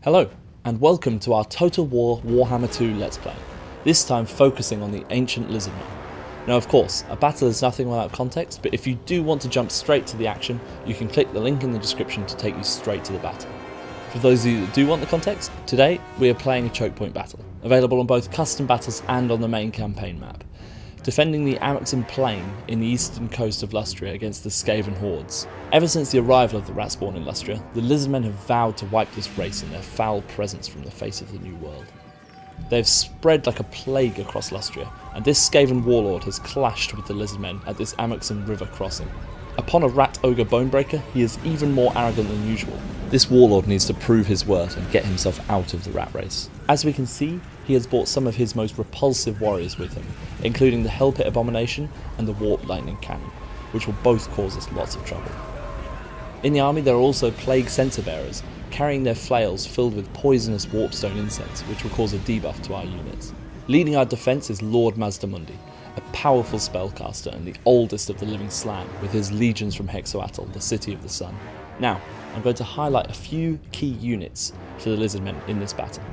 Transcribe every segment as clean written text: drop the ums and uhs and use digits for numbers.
Hello, and welcome to our Total War Warhammer 2 Let's Play, this time focusing on the ancient Lizardmen. Now of course, a battle is nothing without context, but if you do want to jump straight to the action, you can click the link in the description to take you straight to the battle. For those of you that do want the context, today we are playing a choke point battle, available on both custom battles and on the main campaign map, defending the Amazon Plain in the eastern coast of Lustria against the Skaven hordes. Ever since the arrival of the Ratspawn in Lustria, the Lizardmen have vowed to wipe this race and their foul presence from the face of the new world. They have spread like a plague across Lustria, and this Skaven warlord has clashed with the Lizardmen at this Amazon River crossing. Upon a rat ogre bonebreaker, he is even more arrogant than usual. This warlord needs to prove his worth and get himself out of the rat race. As we can see, he has brought some of his most repulsive warriors with him, including the Hellpit Abomination and the Warp Lightning Cannon, which will both cause us lots of trouble. In the army there are also Plague Censer Bearers, carrying their flails filled with poisonous Warpstone incense, which will cause a debuff to our units. Leading our defence is Lord Mazdamundi, a powerful spellcaster and the oldest of the living slan, with his legions from Hexoatl, the City of the Sun. Now, I'm going to highlight a few key units for the Lizardmen in this battle.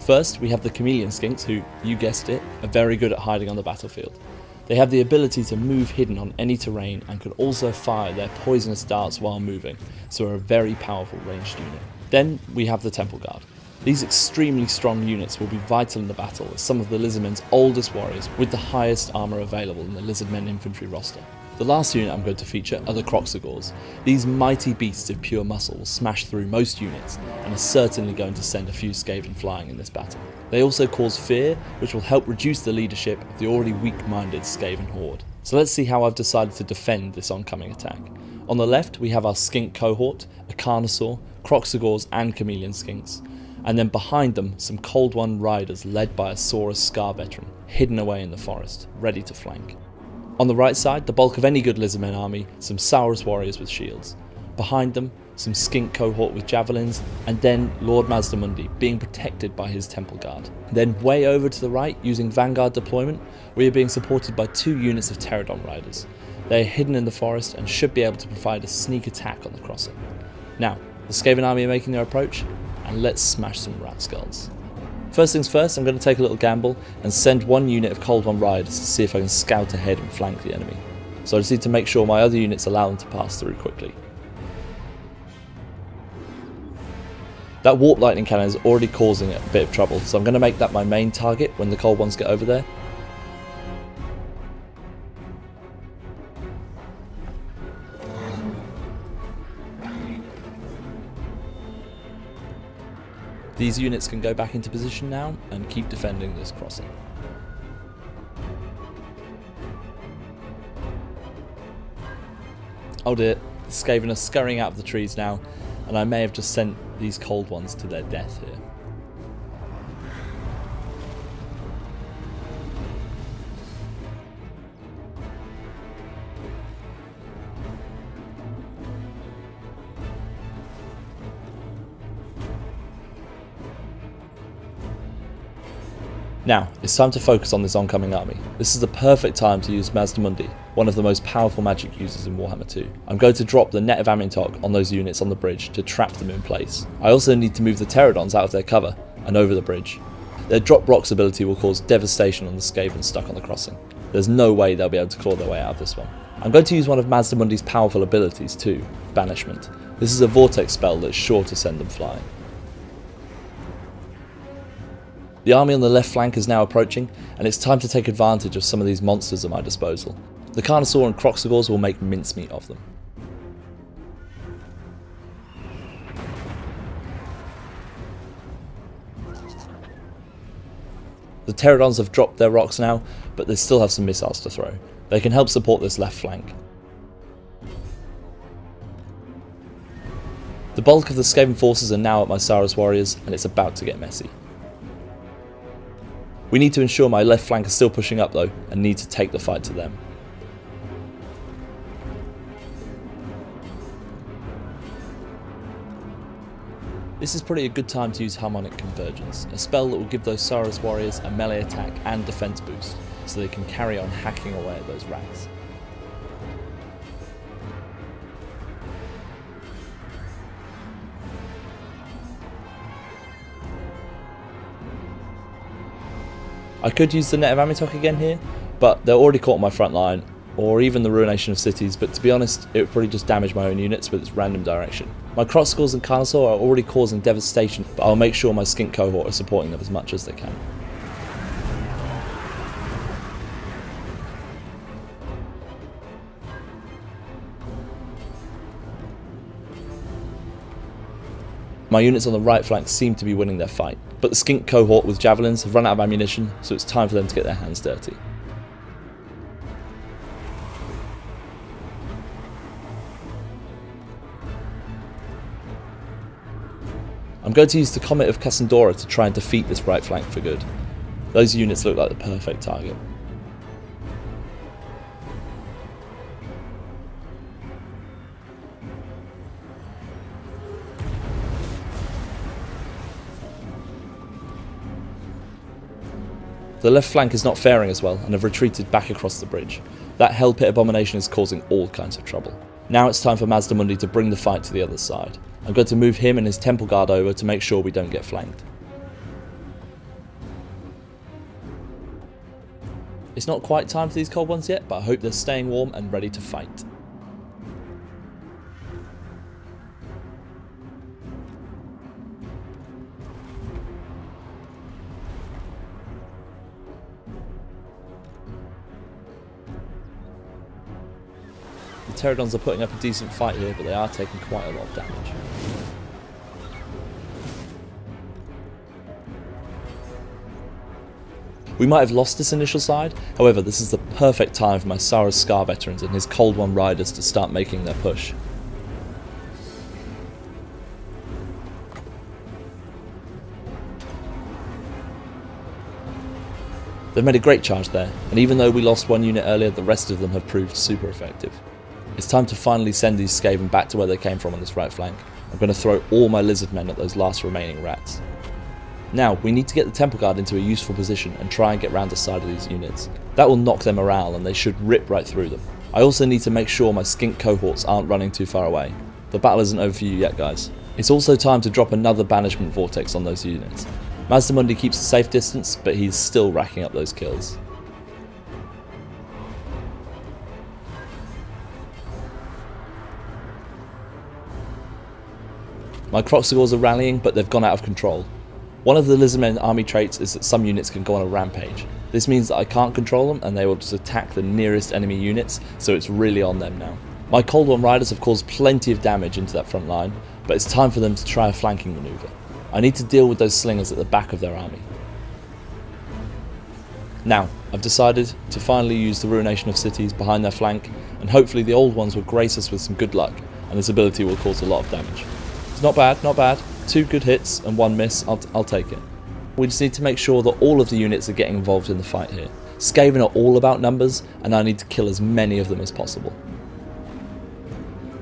First, we have the Chameleon Skinks who, you guessed it, are very good at hiding on the battlefield. They have the ability to move hidden on any terrain and can also fire their poisonous darts while moving, so are a very powerful ranged unit. Then we have the Temple Guard. These extremely strong units will be vital in the battle as some of the Lizardmen's oldest warriors with the highest armour available in the Lizardmen infantry roster. The last unit I'm going to feature are the Croxagores. These mighty beasts of pure muscle will smash through most units and are certainly going to send a few Skaven flying in this battle. They also cause fear, which will help reduce the leadership of the already weak-minded Skaven horde. So let's see how I've decided to defend this oncoming attack. On the left we have our Skink cohort, a Carnosaur, Croxagores and Chameleon Skinks, and then behind them some Cold One riders led by a Saurus Scar veteran, hidden away in the forest, ready to flank. On the right side, the bulk of any good Lizardmen army, some Saurus warriors with shields. Behind them, some Skink cohort with javelins, and then Lord Mazdamundi being protected by his Temple Guard. Then way over to the right, using Vanguard deployment, we are being supported by 2 units of Pterodon riders. They are hidden in the forest and should be able to provide a sneak attack on the crossing. Now, the Skaven army are making their approach, and let's smash some rat skulls. First things first, I'm going to take a little gamble and send 1 unit of Cold One riders to see if I can scout ahead and flank the enemy. So I just need to make sure my other units allow them to pass through quickly. That Warp Lightning Cannon is already causing a bit of trouble, so I'm going to make that my main target when the Cold Ones get over there. These units can go back into position now and keep defending this crossing. Oh dear, the Skaven are scurrying out of the trees now, and I may have just sent these Cold Ones to their death here. Now, it's time to focus on this oncoming army. This is the perfect time to use Mazdamundi, one of the most powerful magic users in Warhammer 2. I'm going to drop the Net of Amintog on those units on the bridge to trap them in place. I also need to move the Pterodons out of their cover and over the bridge. Their drop rocks ability will cause devastation on the Skaven stuck on the crossing. There's no way they'll be able to claw their way out of this one. I'm going to use one of Mazdamundi's powerful abilities too, Banishment. This is a vortex spell that's sure to send them flying. The army on the left flank is now approaching, and it's time to take advantage of some of these monsters at my disposal. The Carnosaur and Croxagores will make mincemeat of them. The Pterodons have dropped their rocks now, but they still have some missiles to throw. They can help support this left flank. The bulk of the Skaven forces are now at my Saurus warriors, and it's about to get messy. We need to ensure my left flank is still pushing up though, and need to take the fight to them. This is probably a good time to use Harmonic Convergence, a spell that will give those Saurus warriors a melee attack and defense boost, so they can carry on hacking away at those rats. I could use the net of Amitok again here, but they're already caught on my front line, or even the ruination of cities, but to be honest, it would probably just damage my own units with its random direction. My Kroxigors and Carnosaur are already causing devastation, but I'll make sure my Skink cohort are supporting them as much as they can. My units on the right flank seem to be winning their fight, but the Skink cohort with javelins have run out of ammunition, so it's time for them to get their hands dirty. I'm going to use the Comet of Cassandra to try and defeat this right flank for good. Those units look like the perfect target. The left flank is not faring as well and have retreated back across the bridge. That Hell Pit abomination is causing all kinds of trouble. Now it's time for Mazdamundi to bring the fight to the other side. I'm going to move him and his Temple Guard over to make sure we don't get flanked. It's not quite time for these cold ones yet, but I hope they're staying warm and ready to fight. The Pterodons are putting up a decent fight here, but they are taking quite a lot of damage. We might have lost this initial side, however this is the perfect time for my Saurus Scar veterans and his Cold One riders to start making their push. They've made a great charge there, and even though we lost one unit earlier, the rest of them have proved super effective. It's time to finally send these Skaven back to where they came from on this right flank. I'm going to throw all my Lizardmen at those last remaining rats. Now, we need to get the Temple Guard into a useful position and try and get round the side of these units. That will knock their morale and they should rip right through them. I also need to make sure my Skink cohorts aren't running too far away. The battle isn't over for you yet, guys. It's also time to drop another Banishment Vortex on those units. Mazdamundi keeps a safe distance, but he's still racking up those kills. My Kroxigors are rallying, but they've gone out of control. One of the Lizardmen army traits is that some units can go on a rampage. This means that I can't control them and they will just attack the nearest enemy units, so it's really on them now. My Cold One riders have caused plenty of damage into that front line, but it's time for them to try a flanking maneuver. I need to deal with those slingers at the back of their army. Now, I've decided to finally use the ruination of cities behind their flank, and hopefully the old ones will grace us with some good luck, and this ability will cause a lot of damage. It's not bad, not bad. 2 good hits and 1 miss, I'll take it. We just need to make sure that all of the units are getting involved in the fight here. Skaven are all about numbers, and I need to kill as many of them as possible.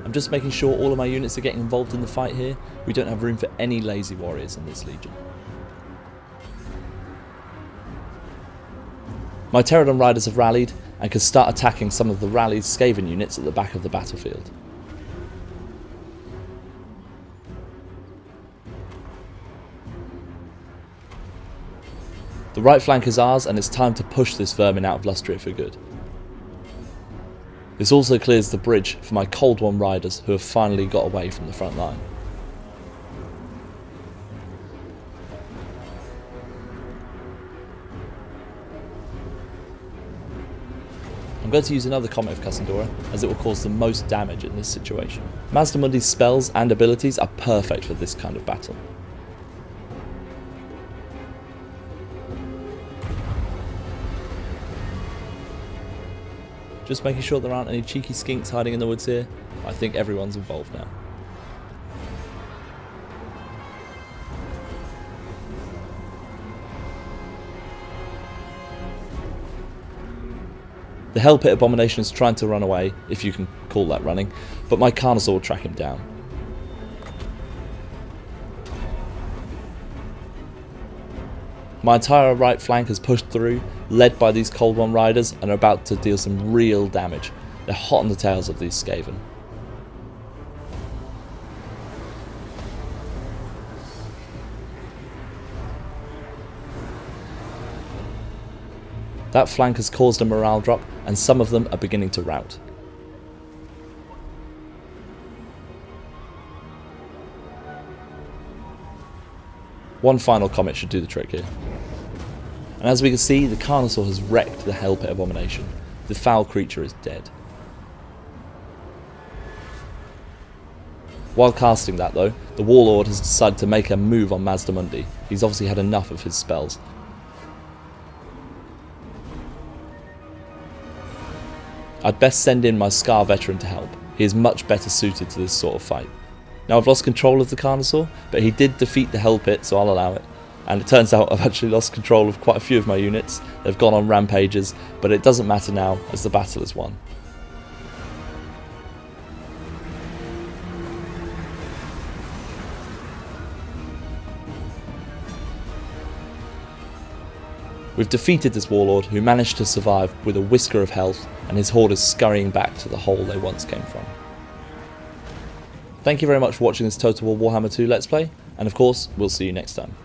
I'm just making sure all of my units are getting involved in the fight here. We don't have room for any lazy warriors in this legion. My Pterodon riders have rallied and can start attacking some of the rallied Skaven units at the back of the battlefield. The right flank is ours, and it's time to push this vermin out of Lustria for good. This also clears the bridge for my Cold One riders who have finally got away from the front line. I'm going to use another Comet of Cassandra, as it will cause the most damage in this situation. Mazdamundi's spells and abilities are perfect for this kind of battle. Just making sure there aren't any cheeky skinks hiding in the woods here. I think everyone's involved now. The Hell Pit abomination is trying to run away, if you can call that running, but my Carnosaur will track him down. My entire right flank has pushed through, led by these Cold One riders, and are about to deal some real damage. They're hot on the tails of these Skaven. That flank has caused a morale drop, and some of them are beginning to rout. One final comet should do the trick here. And as we can see, the Carnosaur has wrecked the Hell Pit Abomination. The foul creature is dead. While casting that though, the Warlord has decided to make a move on Mazdamundi. He's obviously had enough of his spells. I'd best send in my Scar Veteran to help. He is much better suited to this sort of fight. Now I've lost control of the Carnosaur, but he did defeat the Hell Pit, so I'll allow it. And it turns out I've actually lost control of quite a few of my units. They've gone on rampages, but it doesn't matter now as the battle is won. We've defeated this Warlord, who managed to survive with a whisker of health, and his horde is scurrying back to the hole they once came from. Thank you very much for watching this Total War Warhammer 2 Let's Play, and of course, we'll see you next time.